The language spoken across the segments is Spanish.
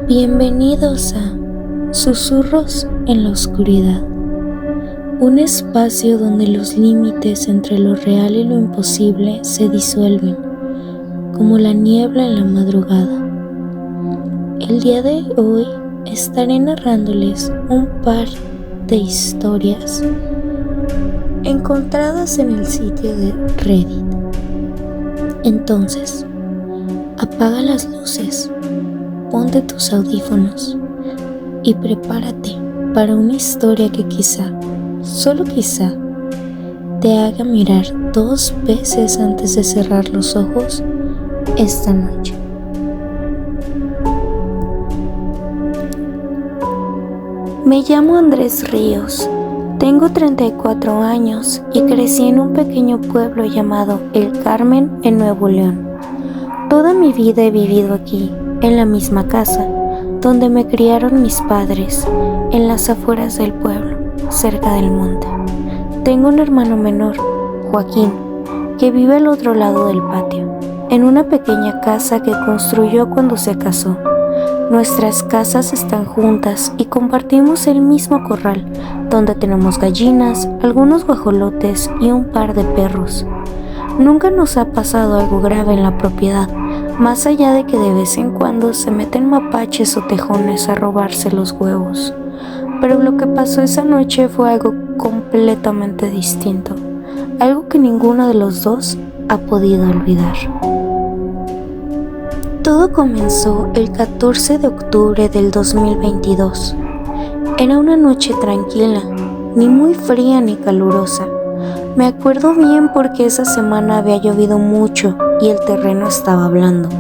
Bienvenidos a Susurros en la Oscuridad, un espacio donde los límites entre lo real y lo imposible se disuelven, como la niebla en la madrugada. El día de hoy estaré narrándoles un par de historias encontradas en el sitio de Reddit. Entonces, apaga las luces, ponte tus audífonos y prepárate para una historia que quizá, solo quizá, te haga mirar 2 veces antes de cerrar los ojos esta noche. Me llamo Andrés Ríos, tengo 34 años y crecí en un pequeño pueblo llamado El Carmen en Nuevo León. Toda mi vida he vivido aquí, en la misma casa, donde me criaron mis padres, en las afueras del pueblo, cerca del monte. Tengo un hermano menor, Joaquín, que vive al otro lado del patio, en una pequeña casa que construyó cuando se casó. Nuestras casas están juntas y compartimos el mismo corral, donde tenemos gallinas, algunos guajolotes y un par de perros. Nunca nos ha pasado algo grave en la propiedad, más allá de que de vez en cuando se meten mapaches o tejones a robarse los huevos. Pero lo que pasó esa noche fue algo completamente distinto, algo que ninguno de los dos ha podido olvidar. Todo comenzó el 14 de octubre del 2022. Era una noche tranquila, ni muy fría ni calurosa. Me acuerdo bien porque esa semana había llovido mucho y el terreno estaba blando.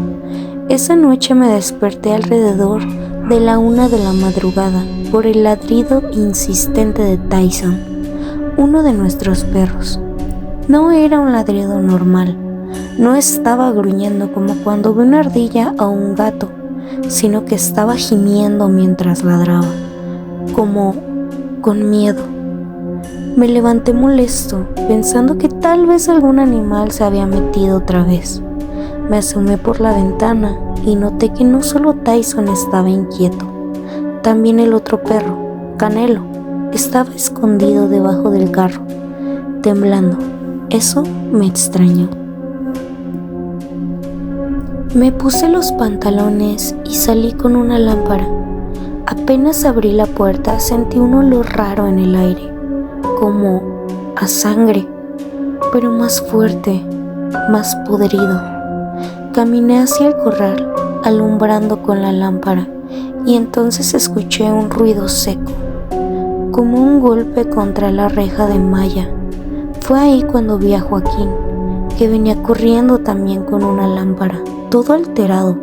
Esa noche me desperté alrededor de la 1 de la madrugada por el ladrido insistente de Tyson, uno de nuestros perros. No era un ladrido normal. No estaba gruñendo como cuando ve una ardilla o un gato, sino que estaba gimiendo mientras ladraba, como con miedo. Me levanté molesto, pensando que tal vez algún animal se había metido otra vez. Me asomé por la ventana y noté que no solo Tyson estaba inquieto, también el otro perro, Canelo, estaba escondido debajo del carro, temblando. Eso me extrañó. Me puse los pantalones y salí con una lámpara. Apenas abrí la puerta sentí un olor raro en el aire, como a sangre, pero más fuerte, más podrido. Caminé hacia el corral, alumbrando con la lámpara, y entonces escuché un ruido seco, como un golpe contra la reja de malla. Fue ahí cuando vi a Joaquín, que venía corriendo también con una lámpara, todo alterado.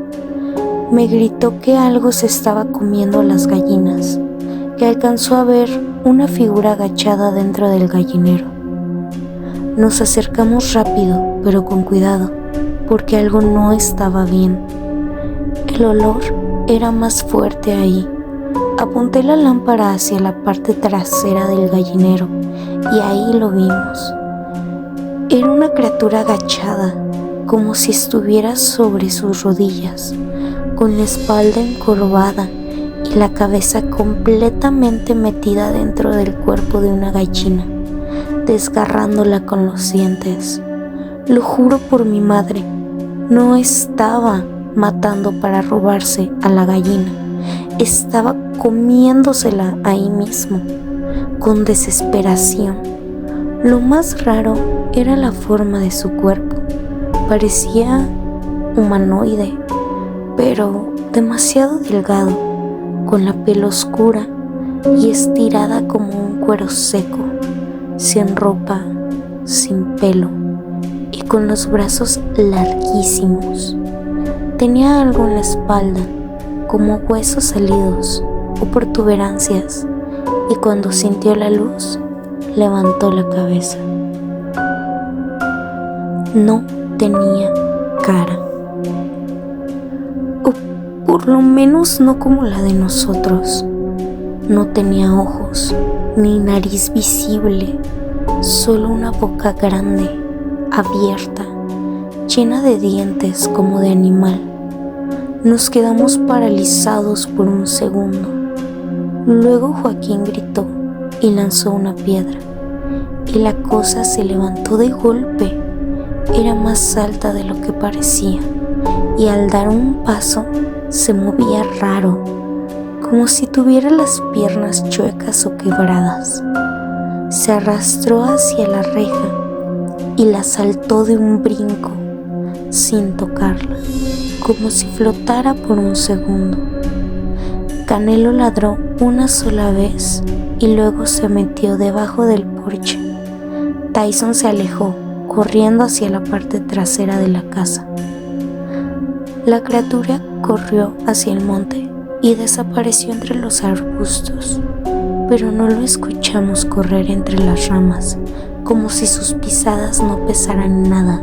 Me gritó que algo se estaba comiendo a las gallinas, que alcanzó a ver una figura agachada dentro del gallinero. Nos acercamos rápido, pero con cuidado, porque algo no estaba bien. El olor era más fuerte ahí. Apunté la lámpara hacia la parte trasera del gallinero y ahí lo vimos. Era una criatura agachada, como si estuviera sobre sus rodillas, con la espalda encorvada y la cabeza completamente metida dentro del cuerpo de una gallina, desgarrándola con los dientes. Lo juro por mi madre, no estaba matando para robarse a la gallina, estaba comiéndosela ahí mismo, con desesperación. Lo más raro era la forma de su cuerpo. Parecía humanoide, pero demasiado delgado, con la piel oscura y estirada como un cuero seco, sin ropa, sin pelo y con los brazos larguísimos. Tenía algo en la espalda, como huesos salidos o protuberancias, y cuando sintió la luz, levantó la cabeza. No tenía cara, o por lo menos no como la de nosotros. No tenía ojos, ni nariz visible, solo una boca grande, abierta, llena de dientes como de animal. Nos quedamos paralizados por un segundo. Luego Joaquín gritó y lanzó una piedra, y la cosa se levantó de golpe. Era más alta de lo que parecía, y al dar un paso se movía raro, como si tuviera las piernas chuecas o quebradas. Se arrastró hacia la reja y la saltó de un brinco, sin tocarla, como si flotara por un segundo. Canelo ladró una sola vez y luego se metió debajo del porche. Tyson se alejó, corriendo hacia la parte trasera de la casa. La criatura corrió hacia el monte y desapareció entre los arbustos, pero no lo escuchamos correr entre las ramas, como si sus pisadas no pesaran nada.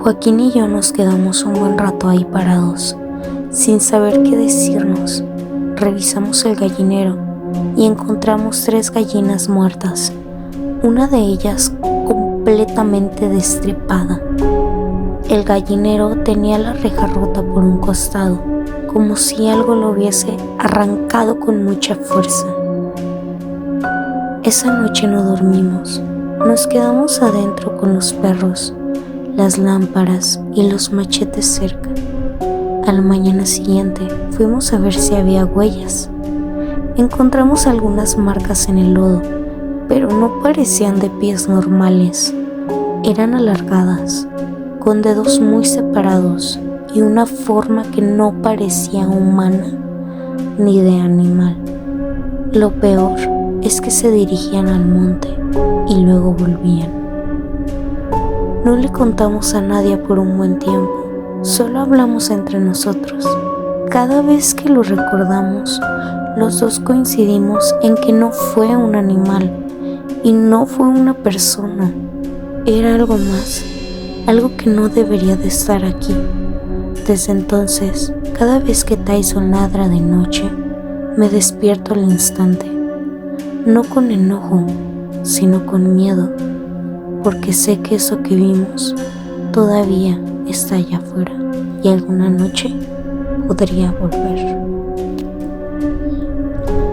Joaquín y yo nos quedamos un buen rato ahí parados, sin saber qué decirnos. Revisamos el gallinero y encontramos 3 gallinas muertas, una de ellas completamente destripada. El gallinero tenía la reja rota por un costado, como si algo lo hubiese arrancado con mucha fuerza. Esa noche no dormimos, nos quedamos adentro con los perros, las lámparas y los machetes cerca. A la mañana siguiente fuimos a ver si había huellas. Encontramos algunas marcas en el lodo, pero no parecían de pies normales. Eran alargadas, con dedos muy separados y una forma que no parecía humana ni de animal. Lo peor es que se dirigían al monte y luego volvían. No le contamos a nadie por un buen tiempo, solo hablamos entre nosotros. Cada vez que lo recordamos, los dos coincidimos en que no fue un animal y no fue una persona. Era algo más, algo que no debería de estar aquí. Desde entonces, cada vez que Tyson ladra de noche, me despierto al instante, no con enojo, sino con miedo, porque sé que eso que vimos todavía está allá afuera y alguna noche podría volver.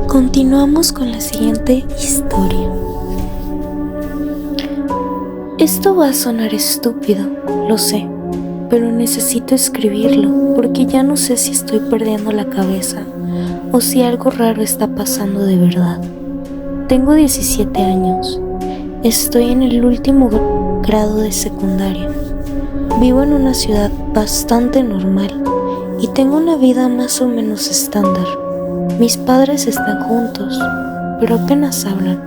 Continuamos con la siguiente historia. Esto va a sonar estúpido, lo sé, pero necesito escribirlo porque ya no sé si estoy perdiendo la cabeza o si algo raro está pasando de verdad. Tengo 17 años, estoy en el último grado de secundaria, vivo en una ciudad bastante normal y tengo una vida más o menos estándar. Mis padres están juntos, pero apenas hablan.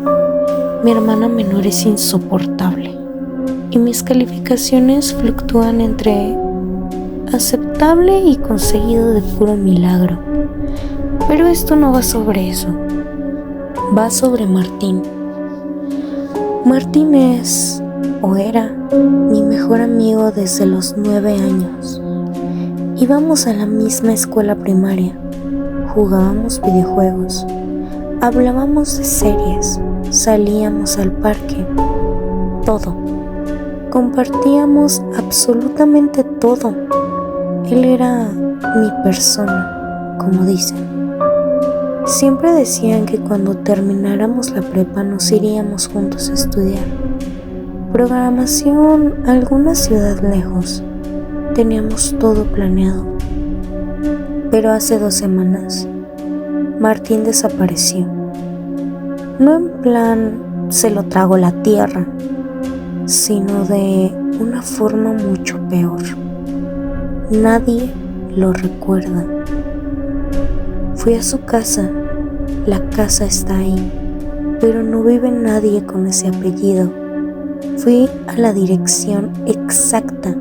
Mi hermana menor es insoportable y mis calificaciones fluctúan entre aceptable y conseguido de puro milagro. Pero esto no va sobre eso, va sobre Martín. Martín es, o era, mi mejor amigo desde los 9 años. Íbamos a la misma escuela primaria, jugábamos videojuegos, hablábamos de series, salíamos al parque, todo. Compartíamos absolutamente todo. Él era mi persona, como dicen. Siempre decían que cuando termináramos la prepa nos iríamos juntos a estudiar programación a alguna ciudad lejos. Teníamos todo planeado. Pero hace 2 semanas, Martín desapareció. No en plan se lo tragó la tierra, sino de una forma mucho peor. Nadie lo recuerda. Fui a su casa, la casa está ahí, pero no vive nadie con ese apellido. Fui a la dirección exacta,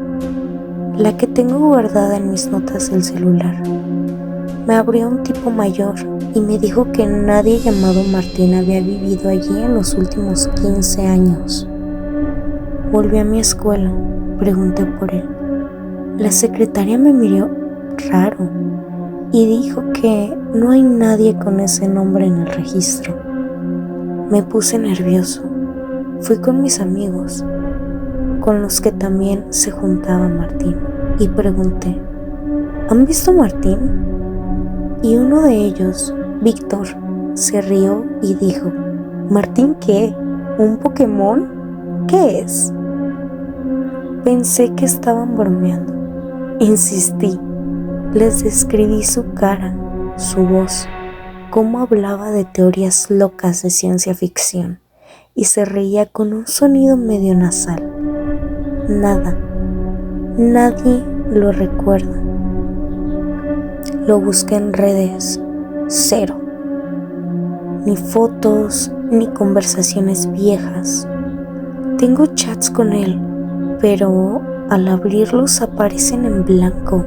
la que tengo guardada en mis notas del celular. Me abrió un tipo mayor y me dijo que nadie llamado Martín había vivido allí en los últimos 15 años. Volví a mi escuela, pregunté por él. La secretaria me miró raro y dijo que no hay nadie con ese nombre en el registro. Me puse nervioso. Fui con mis amigos, con los que también se juntaba Martín, y pregunté, ¿han visto a Martín? Y uno de ellos, Víctor, se rió y dijo: ¿Martín qué? ¿Un Pokémon? ¿Qué es? Pensé que estaban bromeando. Insistí. Les describí su cara, su voz, cómo hablaba de teorías locas de ciencia ficción y se reía con un sonido medio nasal. Nada, nadie lo recuerda. Lo busqué en redes, cero. Ni fotos, ni conversaciones viejas. Tengo chats con él, pero al abrirlos aparecen en blanco,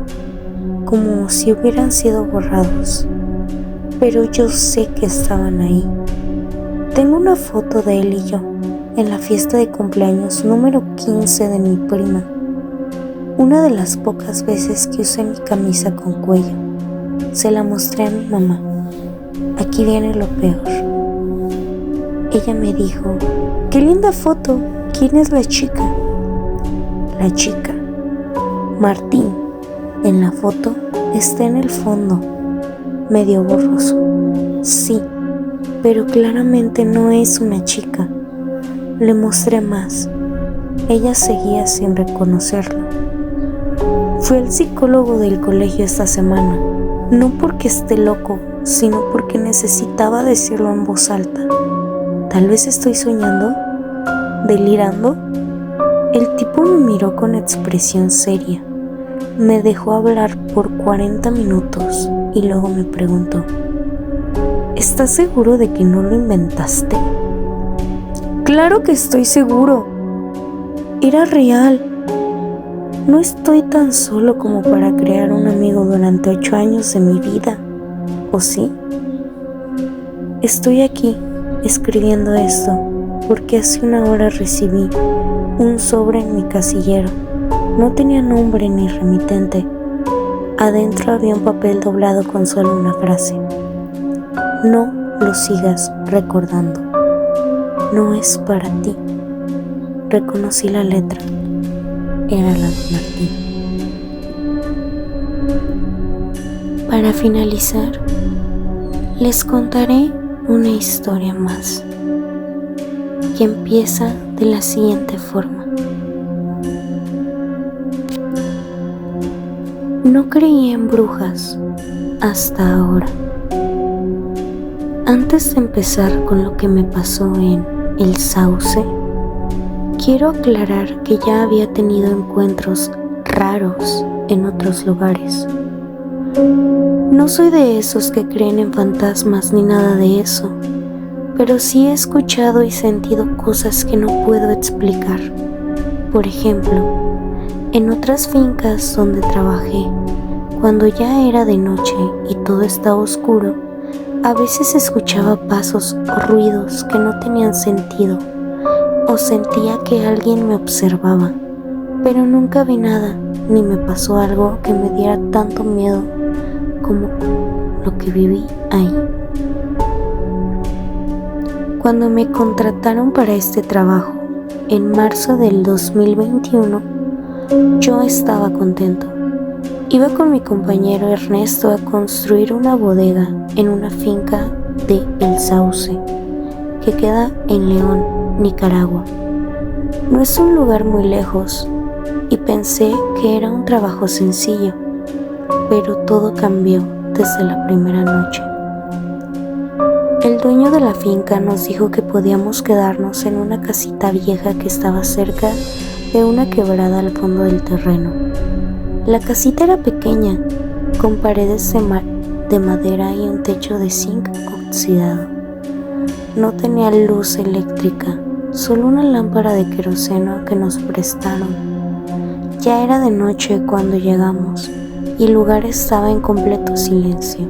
como si hubieran sido borrados. Pero yo sé que estaban ahí. Tengo una foto de él y yo en la fiesta de cumpleaños número 15 de mi prima. Una de las pocas veces que usé mi camisa con cuello. Se la mostré a mi mamá. Aquí viene lo peor. Ella me dijo: ¡qué linda foto! ¿Quién es la chica? La chica, Martín, en la foto está en el fondo, medio borroso. Sí, pero claramente no es una chica. Le mostré más. Ella seguía sin reconocerlo. Fui al psicólogo del colegio esta semana, no porque esté loco, sino porque necesitaba decirlo en voz alta. Tal vez estoy soñando, delirando. El tipo me miró con expresión seria. Me dejó hablar por 40 minutos y luego me preguntó: ¿estás seguro de que no lo inventaste? Claro que estoy seguro. Era real. No estoy tan solo como para crear un amigo durante 8 años de mi vida, ¿o sí? Estoy aquí escribiendo esto porque hace una hora recibí un sobre en mi casillero. No tenía nombre ni remitente. Adentro había un papel doblado con solo una frase: no lo sigas recordando. No es para ti. Reconocí la letra. Era la de Martín. Para finalizar, les contaré una historia más, que empieza de la siguiente forma. No creía en brujas hasta ahora. Antes de empezar con lo que me pasó en El Sauce, quiero aclarar que ya había tenido encuentros raros en otros lugares. No soy de esos que creen en fantasmas ni nada de eso, pero sí he escuchado y sentido cosas que no puedo explicar. Por ejemplo, en otras fincas donde trabajé, cuando ya era de noche y todo estaba oscuro, a veces escuchaba pasos o ruidos que no tenían sentido, o sentía que alguien me observaba, pero nunca vi nada, ni me pasó algo que me diera tanto miedo como lo que viví ahí. Cuando me contrataron para este trabajo, en marzo del 2021, yo estaba contento. Iba con mi compañero Ernesto a construir una bodega en una finca de El Sauce, que queda en León, Nicaragua. No es un lugar muy lejos y pensé que era un trabajo sencillo, pero todo cambió desde la primera noche. El dueño de la finca nos dijo que podíamos quedarnos en una casita vieja que estaba cerca de una quebrada al fondo del terreno. La casita era pequeña, con paredes de madera y un techo de zinc oxidado. No tenía luz eléctrica, solo una lámpara de queroseno que nos prestaron. Ya era de noche cuando llegamos y el lugar estaba en completo silencio.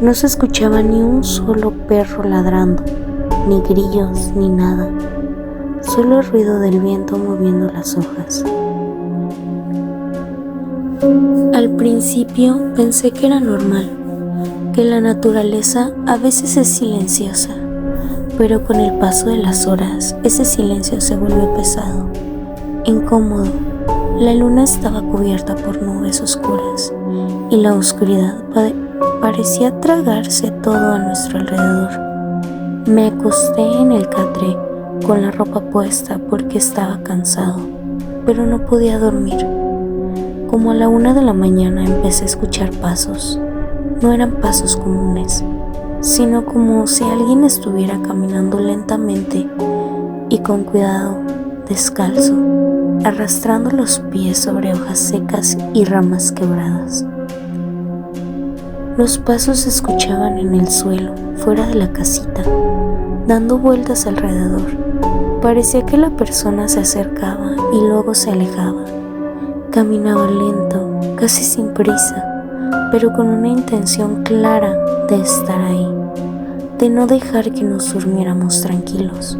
No se escuchaba ni un solo perro ladrando, ni grillos, ni nada. Solo el ruido del viento moviendo las hojas. Al principio pensé que era normal, que la naturaleza a veces es silenciosa, pero con el paso de las horas ese silencio se vuelve pesado, incómodo. La luna estaba cubierta por nubes oscuras y y la oscuridad parecía tragarse todo a nuestro alrededor. Me acosté en el catre con la ropa puesta porque estaba cansado, pero no podía dormir. Como a la 1 de la mañana empecé a escuchar pasos. No eran pasos comunes, sino como si alguien estuviera caminando lentamente y con cuidado, descalzo, arrastrando los pies sobre hojas secas y ramas quebradas. Los pasos se escuchaban en el suelo, fuera de la casita, dando vueltas alrededor. Parecía que la persona se acercaba y luego se alejaba. Caminaba lento, casi sin prisa, pero con una intención clara de estar ahí, de no dejar que nos durmiéramos tranquilos.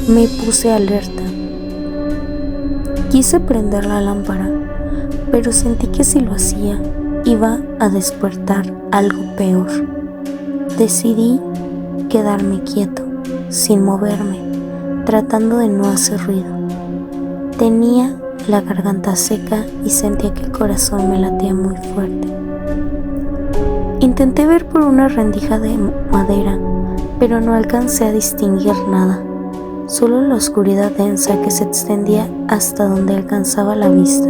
Me puse alerta. Quise prender la lámpara, pero sentí que si lo hacía, iba a despertar algo peor. Decidí quedarme quieto, sin moverme, tratando de no hacer ruido. Tenía la garganta seca y sentía que el corazón me latía muy fuerte. Intenté ver por una rendija de madera, pero no alcancé a distinguir nada, solo la oscuridad densa que se extendía hasta donde alcanzaba la vista.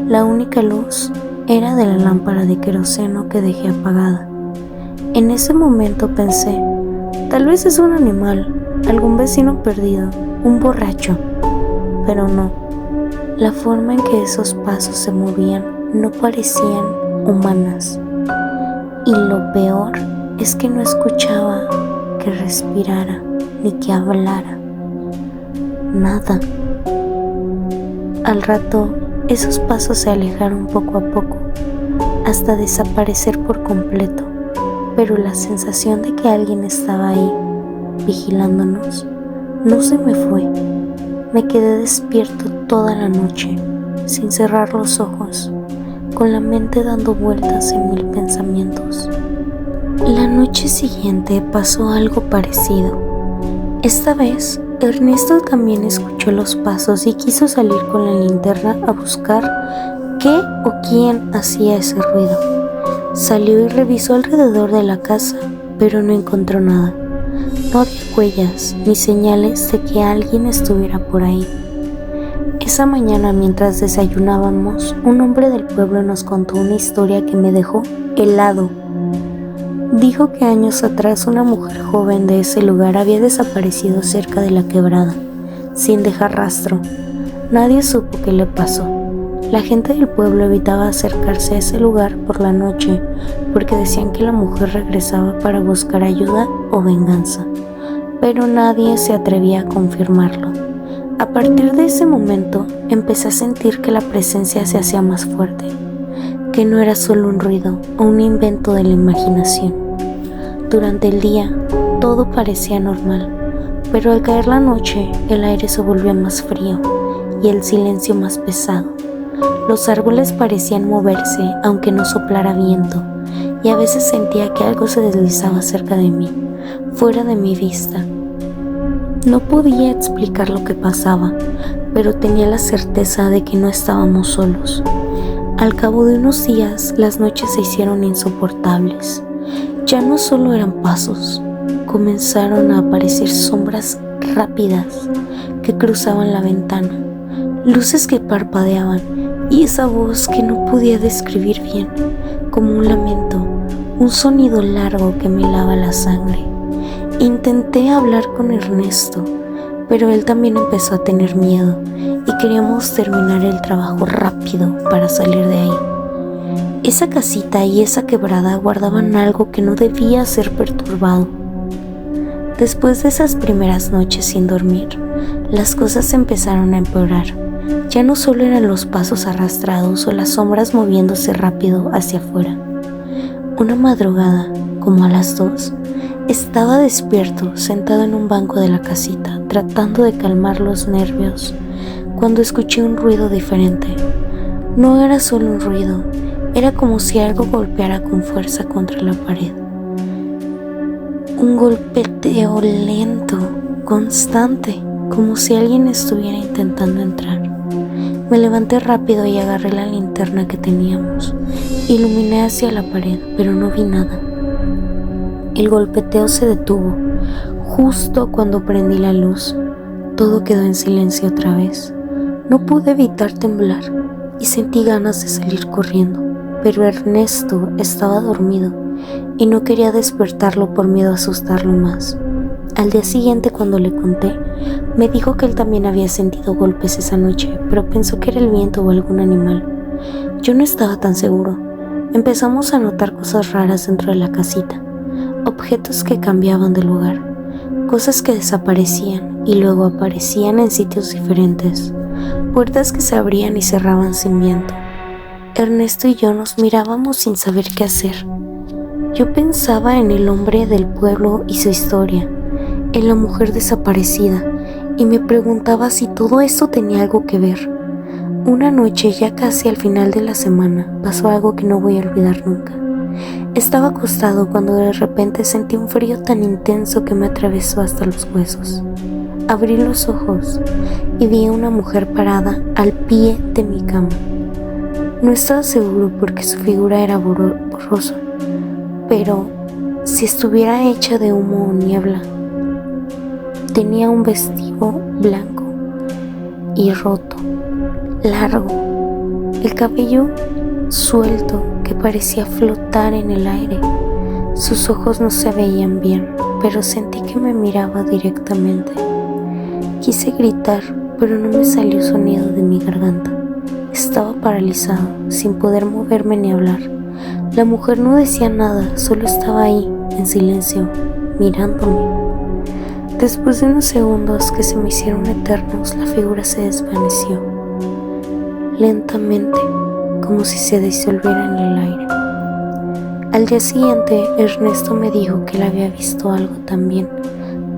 La única luz era de la lámpara de queroseno que dejé apagada. En ese momento pensé, tal vez es un animal, algún vecino perdido, un borracho, pero no. La forma en que esos pasos se movían no parecían humanas. Y lo peor es que no escuchaba que respirara ni que hablara. Nada. Al rato, esos pasos se alejaron poco a poco, hasta desaparecer por completo, pero la sensación de que alguien estaba ahí, vigilándonos, no se me fue. Me quedé despierto toda la noche, sin cerrar los ojos, con la mente dando vueltas en 1000 pensamientos. La noche siguiente pasó algo parecido. Esta vez, Ernesto también escuchó los pasos y quiso salir con la linterna a buscar qué o quién hacía ese ruido. Salió y revisó alrededor de la casa, pero no encontró nada. No había huellas ni señales de que alguien estuviera por ahí. Esa mañana, mientras desayunábamos, un hombre del pueblo nos contó una historia que me dejó helado. Dijo que años atrás una mujer joven de ese lugar había desaparecido cerca de la quebrada, sin dejar rastro. Nadie supo qué le pasó. La gente del pueblo evitaba acercarse a ese lugar por la noche porque decían que la mujer regresaba para buscar ayuda o venganza, pero nadie se atrevía a confirmarlo. A partir de ese momento empecé a sentir que la presencia se hacía más fuerte, que no era solo un ruido o un invento de la imaginación. Durante el día todo parecía normal, pero al caer la noche el aire se volvía más frío y el silencio más pesado. Los árboles parecían moverse aunque no soplara viento, y a veces sentía que algo se deslizaba cerca de mí, fuera de mi vista. No podía explicar lo que pasaba, pero tenía la certeza de que no estábamos solos. Al cabo de unos días, las noches se hicieron insoportables. Ya no solo eran pasos, comenzaron a aparecer sombras rápidas que cruzaban la ventana, luces que parpadeaban y esa voz que no podía describir bien, como un lamento, un sonido largo que me helaba la sangre. Intenté hablar con Ernesto, pero él también empezó a tener miedo y queríamos terminar el trabajo rápido para salir de ahí. Esa casita y esa quebrada guardaban algo que no debía ser perturbado. Después de esas primeras noches sin dormir, las cosas empezaron a empeorar. Ya no solo eran los pasos arrastrados o las sombras moviéndose rápido hacia afuera. Una madrugada, como a las 2, estaba despierto, sentado en un banco de la casita, tratando de calmar los nervios, cuando escuché un ruido diferente. No era solo un ruido, era como si algo golpeara con fuerza contra la pared. Un golpeteo lento, constante, como si alguien estuviera intentando entrar. Me levanté rápido y agarré la linterna que teníamos. Iluminé hacia la pared, pero no vi nada. El golpeteo se detuvo. Justo cuando prendí la luz, todo quedó en silencio otra vez. No pude evitar temblar y sentí ganas de salir corriendo, pero Ernesto estaba dormido y no quería despertarlo por miedo a asustarlo más. Al día siguiente, cuando le conté, me dijo que él también había sentido golpes esa noche, pero pensó que era el viento o algún animal. Yo no estaba tan seguro. Empezamos a notar cosas raras dentro de la casita, objetos que cambiaban de lugar, cosas que desaparecían y luego aparecían en sitios diferentes, puertas que se abrían y cerraban sin viento. Ernesto y yo nos mirábamos sin saber qué hacer. Yo pensaba en el hombre del pueblo y su historia, en la mujer desaparecida, y me preguntaba si todo esto tenía algo que ver. Una noche, ya casi al final de la semana, pasó algo que no voy a olvidar nunca. Estaba acostado cuando de repente sentí un frío tan intenso que me atravesó hasta los huesos. Abrí los ojos y vi a una mujer parada al pie de mi cama. No estaba seguro porque su figura era borrosa, pero si estuviera hecha de humo o niebla. Tenía un vestido blanco y roto, largo, el cabello suelto que parecía flotar en el aire. Sus ojos no se veían bien, pero sentí que me miraba directamente. Quise gritar, pero no me salió sonido de mi garganta. Estaba paralizado, sin poder moverme ni hablar. La mujer no decía nada, solo estaba ahí, en silencio, mirándome. Después de unos segundos que se me hicieron eternos, la figura se desvaneció, lentamente, como si se disolviera en el aire. Al día siguiente, Ernesto me dijo que él había visto algo también,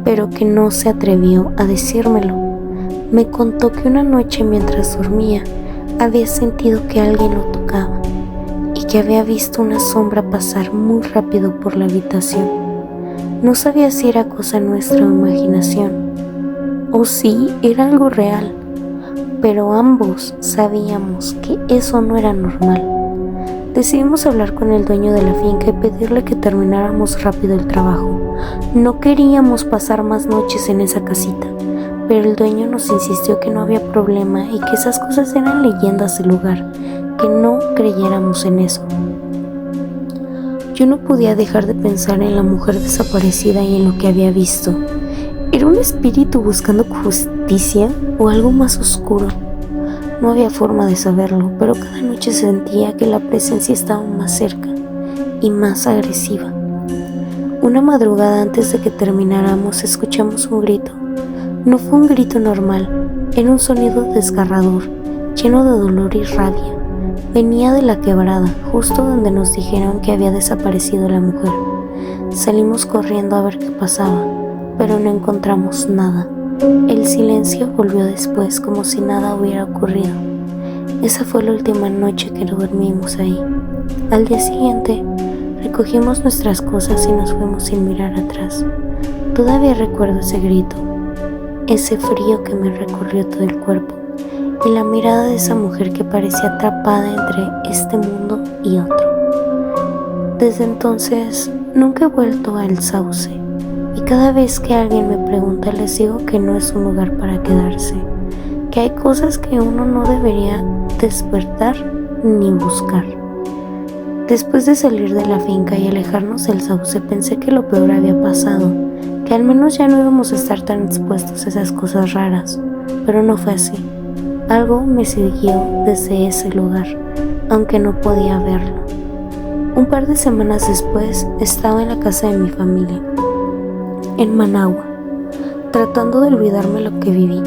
pero que no se atrevió a decírmelo. Me contó que una noche mientras dormía, había sentido que alguien lo tocaba y que había visto una sombra pasar muy rápido por la habitación. No sabía si era cosa nuestra o imaginación, o si era algo real, pero ambos sabíamos que eso no era normal. Decidimos hablar con el dueño de la finca y pedirle que termináramos rápido el trabajo. No queríamos pasar más noches en esa casita, pero el dueño nos insistió que no había problema y que esas cosas eran leyendas del lugar, que no creyéramos en eso. Yo no podía dejar de pensar en la mujer desaparecida y en lo que había visto. ¿Era un espíritu buscando justicia o algo más oscuro? No había forma de saberlo, pero cada noche sentía que la presencia estaba más cerca y más agresiva. Una madrugada antes de que termináramos, escuchamos un grito. No fue un grito normal, era un sonido desgarrador, lleno de dolor y rabia. Venía de la quebrada, justo donde nos dijeron que había desaparecido la mujer. Salimos corriendo a ver qué pasaba, pero no encontramos nada. El silencio volvió después, como si nada hubiera ocurrido. Esa fue la última noche que dormimos ahí. Al día siguiente, recogimos nuestras cosas y nos fuimos sin mirar atrás. Todavía recuerdo ese grito, ese frío que me recorrió todo el cuerpo, y la mirada de esa mujer que parecía atrapada entre este mundo y otro. Desde entonces, nunca he vuelto a El Sauce, y cada vez que alguien me pregunta les digo que no es un lugar para quedarse, que hay cosas que uno no debería despertar ni buscar. Después de salir de la finca y alejarnos del Sauce, pensé que lo peor había pasado, que al menos ya no íbamos a estar tan expuestos a esas cosas raras, pero no fue así. Algo me siguió desde ese lugar, aunque no podía verlo. Un par de semanas después, estaba en la casa de mi familia, en Managua, tratando de olvidarme lo que viví,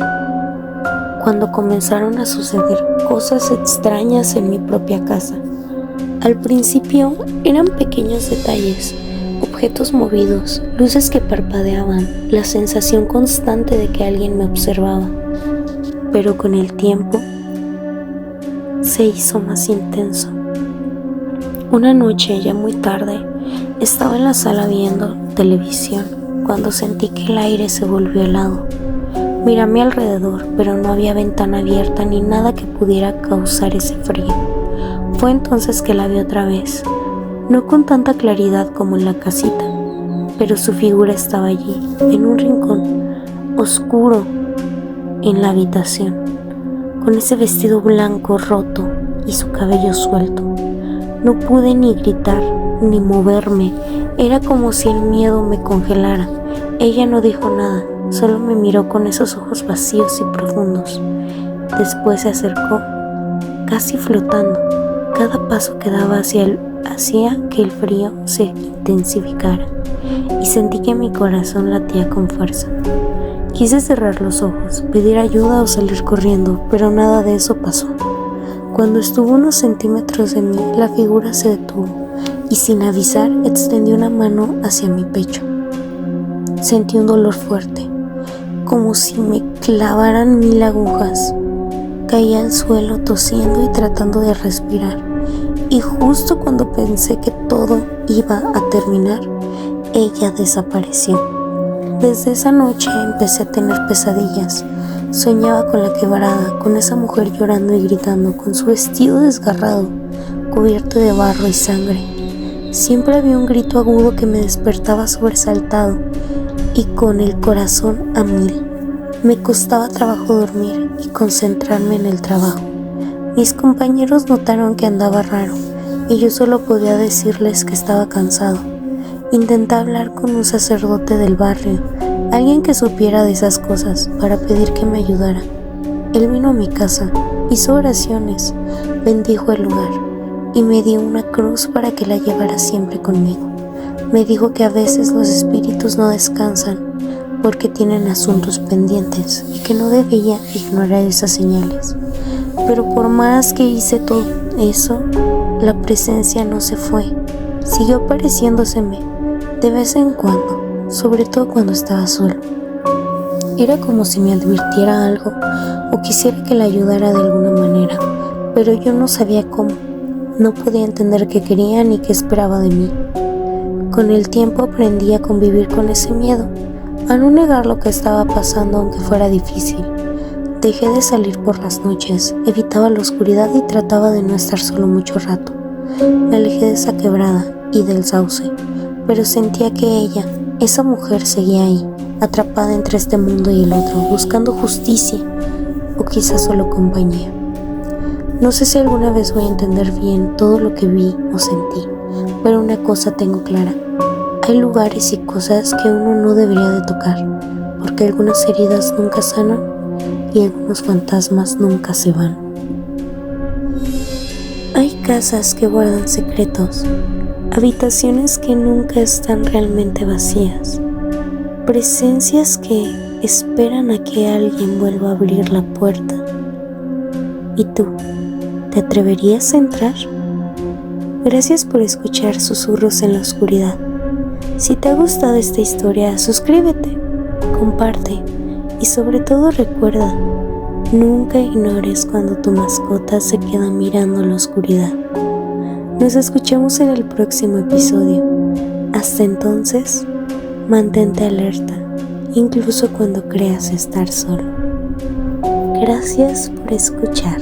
cuando comenzaron a suceder cosas extrañas en mi propia casa. Al principio eran pequeños detalles, objetos movidos, luces que parpadeaban, la sensación constante de que alguien me observaba. Pero con el tiempo se hizo más intenso. Una noche, ya muy tarde, estaba en la sala viendo televisión cuando sentí que el aire se volvió helado. Miré a mi alrededor, pero no había ventana abierta ni nada que pudiera causar ese frío. Fue entonces que la vi otra vez, no con tanta claridad como en la casita, pero su figura estaba allí, en un rincón oscuro en la habitación, con ese vestido blanco roto y su cabello suelto. No pude ni gritar ni moverme, era como si el miedo me congelara. Ella no dijo nada, solo me miró con esos ojos vacíos y profundos. Después se acercó, casi flotando. Cada paso que daba hacia él hacía que el frío se intensificara y sentí que mi corazón latía con fuerza. Quise cerrar los ojos, pedir ayuda o salir corriendo, pero nada de eso pasó. Cuando estuvo unos centímetros de mí, la figura se detuvo y sin avisar extendió una mano hacia mi pecho. Sentí un dolor fuerte, como si me clavaran 1000 agujas. Caí al suelo tosiendo y tratando de respirar, y justo cuando pensé que todo iba a terminar, ella desapareció. Desde esa noche empecé a tener pesadillas. Soñaba con la quebrada, con esa mujer llorando y gritando, con su vestido desgarrado, cubierto de barro y sangre. Siempre había un grito agudo que me despertaba sobresaltado y con el corazón a 1000. Me costaba trabajo dormir y concentrarme en el trabajo. Mis compañeros notaron que andaba raro y yo solo podía decirles que estaba cansado. Intenté hablar con un sacerdote del barrio, alguien que supiera de esas cosas, para pedir que me ayudara. Él vino a mi casa, hizo oraciones, bendijo el lugar y me dio una cruz para que la llevara siempre conmigo. Me dijo que a veces los espíritus no descansan porque tienen asuntos pendientes y que no debía ignorar esas señales. Pero por más que hice todo eso, la presencia no se fue. Siguió apareciéndoseme de vez en cuando, sobre todo cuando estaba solo. Era como si me advirtiera algo o quisiera que la ayudara de alguna manera, pero yo no sabía cómo. No podía entender qué quería ni qué esperaba de mí. Con el tiempo aprendí a convivir con ese miedo, a no negar lo que estaba pasando aunque fuera difícil. Dejé de salir por las noches, evitaba la oscuridad y trataba de no estar solo mucho rato. Me alejé de esa quebrada y del sauce, pero sentía que ella, esa mujer, seguía ahí, atrapada entre este mundo y el otro, buscando justicia o quizás solo compañía. No sé si alguna vez voy a entender bien todo lo que vi o sentí, pero una cosa tengo clara: hay lugares y cosas que uno no debería de tocar, porque algunas heridas nunca sanan y algunos fantasmas nunca se van. Hay casas que guardan secretos, habitaciones que nunca están realmente vacías, presencias que esperan a que alguien vuelva a abrir la puerta. ¿Y tú? ¿Te atreverías a entrar? Gracias por escuchar Susurros en la Oscuridad. Si te ha gustado esta historia, suscríbete, comparte y sobre todo recuerda, nunca ignores cuando tu mascota se queda mirando la oscuridad. Nos escuchamos en el próximo episodio. Hasta entonces, mantente alerta, incluso cuando creas estar solo. Gracias por escuchar.